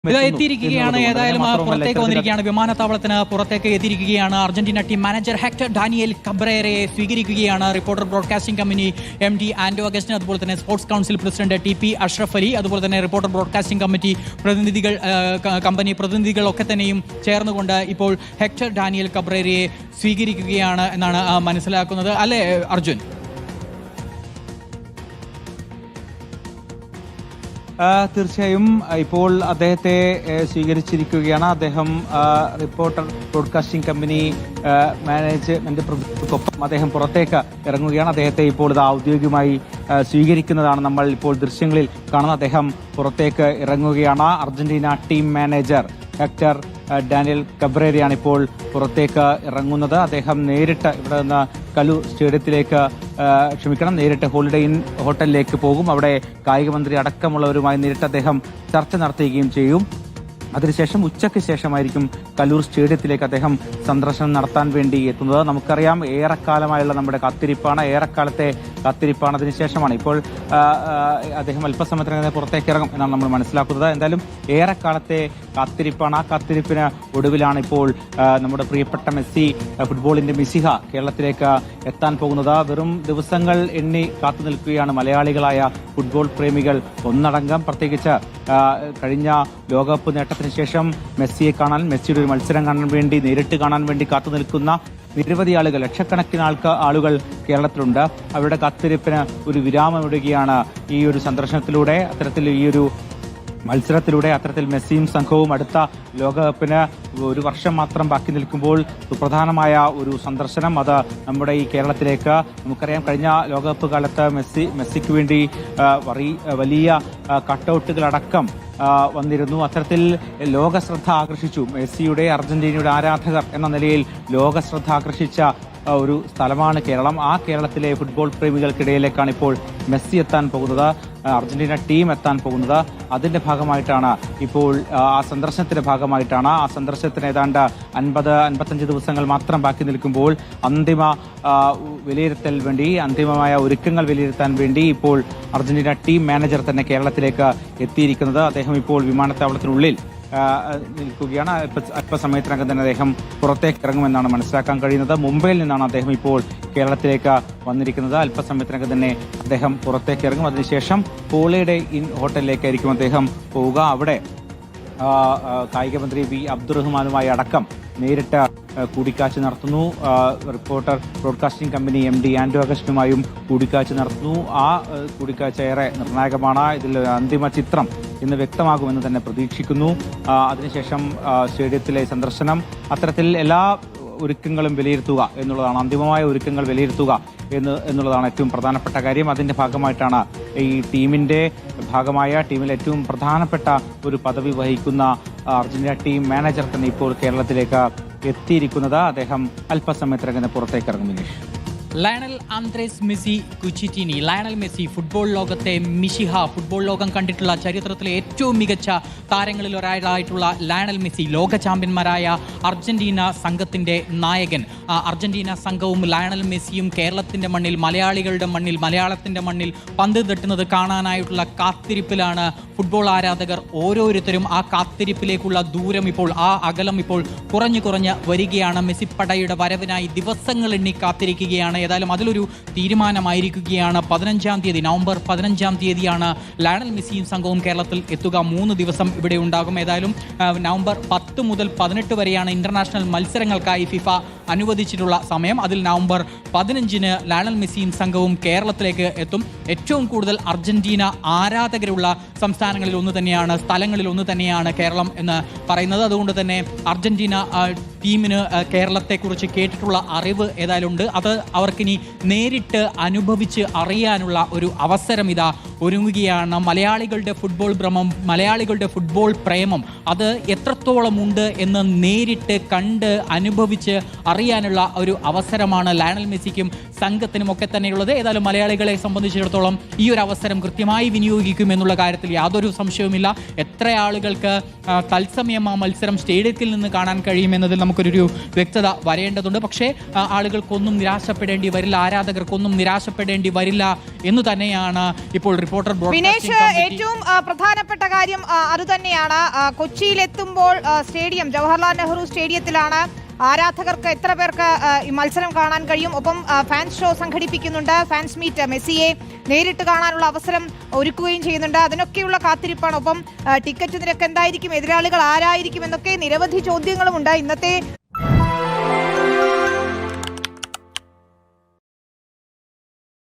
ഇത് എത്തിയിരിക്കുകയാണ്. ഏതായാലും പുറത്തേക്ക് വന്നിരിക്കുകയാണ്, വിമാനത്താവളത്തിന് പുറത്തേക്ക് എത്തിയിരിക്കുകയാണ്. Argentina team manager Hector Daniel കബ്രേറയെ സ്വീകരിക്കുകയാണ് reporter broadcasting company MD Anto Augustine, അതുപോലെ തന്നെ sports council president TP Ashraf Ali, അതുപോലെ തന്നെ റിപ്പോർട്ടർ ബ്രോഡ്കാസ്റ്റിംഗ് കമ്പനി പ്രതിനിധികളൊക്കെ തന്നെയും ചേർന്നുകൊണ്ട് ഇപ്പോൾ ഹെക്ടർ ഡാനിയേൽ കബ്രേറയെ സ്വീകരിക്കുകയാണ് എന്നാണ് മനസ്സിലാക്കുന്നത്. അല്ലേ അർജുൻ? തീർച്ചയായും ഇപ്പോൾ അദ്ദേഹത്തെ സ്വീകരിച്ചിരിക്കുകയാണ്. അദ്ദേഹം റിപ്പോർട്ടർ ബ്രോഡ്കാസ്റ്റിംഗ് കമ്പനി മാനേജ്മെന്റ് പ്രതിനിധികൾക്കൊപ്പം അദ്ദേഹം പുറത്തേക്ക് ഇറങ്ങുകയാണ്. അദ്ദേഹത്തെ ഇപ്പോൾ ഇത് ഔദ്യോഗികമായി സ്വീകരിക്കുന്നതാണ് നമ്മൾ ഇപ്പോൾ ദൃശ്യങ്ങളിൽ കാണുന്നത്. അദ്ദേഹം പുറത്തേക്ക് ഇറങ്ങുകയാണ്. Argentina team manager Hector Daniel കബ്രേറയാണ് ഇപ്പോൾ പുറത്തേക്ക് ഇറങ്ങുന്നത്. അദ്ദേഹം നേരിട്ട് ഇവിടെ നിന്ന് കലു സ്റ്റേഡിയത്തിലേക്ക് നേരിട്ട് ഹോളിഡേ ഇൻ ഹോട്ടലിലേക്ക് പോകും. അവിടെ കായിക മന്ത്രി അടക്കമുള്ളവരുമായി നേരിട്ട് അദ്ദേഹം ചർച്ച നടത്തുകയും ചെയ്യും. അതിനുശേഷം ഉച്ചയ്ക്ക് ശേഷമായിരിക്കും കലൂർ സ്റ്റേഡിയത്തിലേക്ക് അദ്ദേഹം സന്ദർശനം നടത്താൻ വേണ്ടി എത്തുന്നത്. നമുക്കറിയാം, ഏറെക്കാലമായുള്ള നമ്മുടെ ഏറെക്കാലത്തെ കാത്തിരിപ്പാണ്. അതിനുശേഷമാണ് ഇപ്പോൾ അദ്ദേഹം അല്പസമയത്തിനകം പുറത്തേക്ക് ഇറങ്ങും എന്നാണ് നമ്മൾ മനസ്സിലാക്കുന്നത്. എന്തായാലും ഏറെക്കാലത്തെ കാത്തിരിപ്പാണ്. ആ കാത്തിരിപ്പിന് ഒടുവിലാണ് ഇപ്പോൾ നമ്മുടെ പ്രിയപ്പെട്ട മെസ്സി, ഫുട്ബോളിന്റെ മിശിഹ, കേരളത്തിലേക്ക് എത്താൻ പോകുന്നത്. വെറും ദിവസങ്ങൾ എണ്ണി കാത്തു നിൽക്കുകയാണ് മലയാളികളായ ഫുട്ബോൾ പ്രേമികൾ ഒന്നടങ്കം. പ്രത്യേകിച്ച് കഴിഞ്ഞ ലോകകപ്പ് നേട്ടത്തിന് ശേഷം മെസ്സിയെ കാണാൻ, മെസ്സിയുടെ ഒരു മത്സരം കാണാൻ വേണ്ടി, നേരിട്ട് കാണാൻ വേണ്ടി കാത്തു നിൽക്കുന്ന നിരവധി ആളുകൾ, ലക്ഷക്കണക്കിന് ആളുകൾ കേരളത്തിലുണ്ട്. അവരുടെ കാത്തിരിപ്പിന് ഒരു വിരാമമിടുകയാണ് ഈ ഒരു സന്ദർശനത്തിലൂടെ. അത്തരത്തിൽ ഈ ഒരു മത്സരത്തിലൂടെ അത്തരത്തിൽ മെസ്സിയും സംഘവും അടുത്ത ലോകകപ്പിന് ഒരു വർഷം മാത്രം ബാക്കി നിൽക്കുമ്പോൾ സുപ്രധാനമായ ഒരു സന്ദർശനം, അത് നമ്മുടെ ഈ കേരളത്തിലേക്ക്. നമുക്കറിയാം, കഴിഞ്ഞ ലോകകപ്പ് കാലത്ത് മെസ്സിക്ക് വേണ്ടി വലിയ കട്ടൗട്ടുകളടക്കം വന്നിരുന്നു. അത്തരത്തിൽ ലോകശ്രദ്ധ ആകർഷിച്ചു. മെസ്സിയുടെ, അർജന്റീനയുടെ ആരാധകർ എന്ന നിലയിൽ ലോകശ്രദ്ധ ആകർഷിച്ച ഒരു സ്ഥലമാണ് കേരളം. ആ കേരളത്തിലെ ഫുട്ബോൾ പ്രേമികൾക്കിടയിലേക്കാണ് ഇപ്പോൾ മെസ്സി എത്താൻ പോകുന്നത്, അർജന്റീന ടീം എത്താൻ പോകുന്നത്. അതിന്റെ ഭാഗമായിട്ടാണ് ഇപ്പോൾ ആ സന്ദർശനത്തിന്റെ ഭാഗമായിട്ടാണ്. ആ സന്ദർശനത്തിന് ഏതാണ്ട് 50-55 ദിവസങ്ങൾ മാത്രം ബാക്കി നിൽക്കുമ്പോൾ അന്തിമമായ ഒരുക്കങ്ങൾ വിലയിരുത്താൻ വേണ്ടി ഇപ്പോൾ അർജന്റീന ടീം മാനേജർ തന്നെ കേരളത്തിലേക്ക് എത്തിയിരിക്കുന്നത്. അദ്ദേഹം ഇപ്പോൾ വിമാനത്താവളത്തിനുള്ളിൽ നിൽക്കുകയാണ്. അല്പസമയത്തിനകം തന്നെ അദ്ദേഹം പുറത്തേക്ക് ഇറങ്ങുമെന്നാണ് മനസ്സിലാക്കാൻ കഴിയുന്നത്. മുംബൈയിൽ നിന്നാണ് അദ്ദേഹം ഇപ്പോൾ കേരളത്തിലേക്ക് വന്നിരിക്കുന്നത്. അല്പസമയത്തിനകം തന്നെ അദ്ദേഹം പുറത്തേക്ക് ഇറങ്ങും. അതിനുശേഷം ഹോളിഡേ ഇൻ ഹോട്ടലിലേക്കായിരിക്കും അദ്ദേഹം പോവുക. അവിടെ കായിക മന്ത്രി V അബ്ദുറഹ്മാനുമായി അടക്കം നേരിട്ട് കൂടിക്കാഴ്ച നടത്തുന്നു. Reporter broadcasting company MD Anto അഗസ്റ്റിനുമായും കൂടിക്കാഴ്ച നടത്തുന്നു. ആ കൂടിക്കാഴ്ച ഏറെ നിർണായകമാണ്. ഇതിൽ അന്തിമ ചിത്രം ഇന്ന് വ്യക്തമാകുമെന്ന് തന്നെ പ്രതീക്ഷിക്കുന്നു. അതിനുശേഷം സ്റ്റേഡിയത്തിലെ സന്ദർശനം, അത്തരത്തിൽ എല്ലാ ഒരുക്കങ്ങളും വിലയിരുത്തുക എന്നുള്ളതാണ്, അന്തിമമായ ഒരുക്കങ്ങൾ വിലയിരുത്തുക എന്നുള്ളതാണ് ഏറ്റവും പ്രധാനപ്പെട്ട കാര്യം. അതിന്റെ ഭാഗമായിട്ടാണ് ഈ ടീമിലെ ഏറ്റവും പ്രധാനപ്പെട്ട ഒരു പദവി വഹിക്കുന്ന അർജന്റീന ടീം മാനേജർ തന്നെ ഇപ്പോൾ കേരളത്തിലേക്ക് എത്തിയിരിക്കുന്നത്. അദ്ദേഹം അല്പസമയത്തിനകം പുറത്തേക്ക് ഇറങ്ങും. Vineesh, Lionel Andres Messi Cuccittini, Lionel Messi football ലോകത്തെ മിശിഹ, ഫുട്ബോൾ ലോകം കണ്ടിട്ടുള്ള ചരിത്രത്തിലെ ഏറ്റവും മികച്ച താരങ്ങളിൽ ഒരാളായിട്ടുള്ള ലയണൽ മെസ്സി, ലോക ചാമ്പ്യന്മാരായ അർജന്റീന സംഘത്തിൻ്റെ നായകൻ. അർജന്റീന സംഘവും ലയണൽ മെസ്സിയും കേരളത്തിൻ്റെ മണ്ണിൽ, മലയാളത്തിൻ്റെ മണ്ണിൽ പന്ത് തട്ടുന്നത് കാണാനായിട്ടുള്ള കാത്തിരിപ്പിലാണ് ഫുട്ബോൾ ആരാധകർ ഓരോരുത്തരും. ആ കാത്തിരിപ്പിലേക്കുള്ള ദൂരം ഇപ്പോൾ, ആ അകലം ഇപ്പോൾ കുറഞ്ഞു വരികയാണ്. മെസ്സി പടയുടെ വരവിനായി ദിവസങ്ങൾ എണ്ണി കാത്തിരിക്കുകയാണ്. ഏതായാലും അതിലൊരു തീരുമാനമായിരിക്കുകയാണ്. നവംബർ 15 തീയതിയാണ് ലയണൽ മെസ്സിയും സംഘവും കേരളത്തിൽ എത്തുക. 3 ദിവസം ഇവിടെ ഉണ്ടാകും. ഏതായാലും നവംബർ 10 മുതൽ 18 വരെയാണ് ഇന്റർനാഷണൽ മത്സരങ്ങൾക്കായി ഫിഫ അനുവദിച്ചിട്ടുള്ള സമയം. അതിൽ നവംബർ 15 ലയണൽ മെസ്സിയും സംഘവും കേരളത്തിലേക്ക് എത്തും. ഏറ്റവും കൂടുതൽ അർജന്റീന ആരാധകരുള്ള സംസ്ഥാനങ്ങളിൽ ഒന്ന് തന്നെയാണ്, സ്ഥലങ്ങളിൽ ഒന്ന് തന്നെയാണ് കേരളം എന്ന് പറയുന്നത്. അതുകൊണ്ട് തന്നെ അർജന്റീന ടീമിന് കേരളത്തെക്കുറിച്ച് കേട്ടിട്ടുള്ള അറിവ് ഏതായാലും ഉണ്ട്. അത് അവർക്കിനി നേരിട്ട് അനുഭവിച്ച് അറിയാനുള്ള ഒരു അവസരം ഇതാ ഒരുങ്ങുകയാണ്. മലയാളികളുടെ ഫുട്ബോൾ ഭ്രമം, മലയാളികളുടെ ഫുട്ബോൾ പ്രേമം, അത് എത്രത്തോളം ഉണ്ട് എന്ന് നേരിട്ട് കണ്ട് അനുഭവിച്ച് അറിയാനുള്ള ഒരു അവസരമാണ് ലയണൽ മെസ്സിക്കും സംഘത്തിനും ഒക്കെ തന്നെയുള്ളത്. ഏതായാലും മലയാളികളെ സംബന്ധിച്ചിടത്തോളം ഈ ഒരു അവസരം കൃത്യമായി വിനിയോഗിക്കുമെന്നുള്ള കാര്യത്തിൽ യാതൊരു സംശയവുമില്ല. എത്ര ആളുകൾക്ക് തത്സമയം ആ മത്സരം സ്റ്റേഡിയത്തിൽ നിന്ന് കാണാൻ കഴിയുമെന്നതിൽ നമുക്കൊരു വ്യക്തത വരേണ്ടതുണ്ട്. പക്ഷേ ആളുകൾക്കൊന്നും നിരാശപ്പെടേണ്ടി വരില്ല, ആരാധകർക്കൊന്നും നിരാശപ്പെടേണ്ടി വരില്ല എന്ന് തന്നെയാണ് ഇപ്പോൾ റിപ്പോർട്ടർ വിനേഷ്, ഏറ്റവും പ്രധാനപ്പെട്ട കാര്യം അതുതന്നെയാണ്. കൊച്ചിയിലെത്തുമ്പോൾ സ്റ്റേഡിയം ജവഹർലാൽ നെഹ്റു സ്റ്റേഡിയത്തിലാണ് ആരാധകർക്ക് എത്ര പേർക്ക് ഈ മത്സരം കാണാൻ കഴിയും. ഒപ്പം ഫാൻസ് ഷോ സംഘടിപ്പിക്കുന്നുണ്ട്. ഫാൻസ് മീറ്റ്, മെസ്സിയെ നേരിട്ട് കാണാനുള്ള അവസരം ഒരുക്കുകയും ചെയ്യുന്നുണ്ട്. അതിനൊക്കെയുള്ള കാത്തിരിപ്പാണ്. ഒപ്പം ടിക്കറ്റ് നിരക്ക് എന്തായിരിക്കും, എതിരാളികൾ ആരായിരിക്കും എന്നൊക്കെ നിരവധി ചോദ്യങ്ങളുമുണ്ട്. ഇന്നത്തെ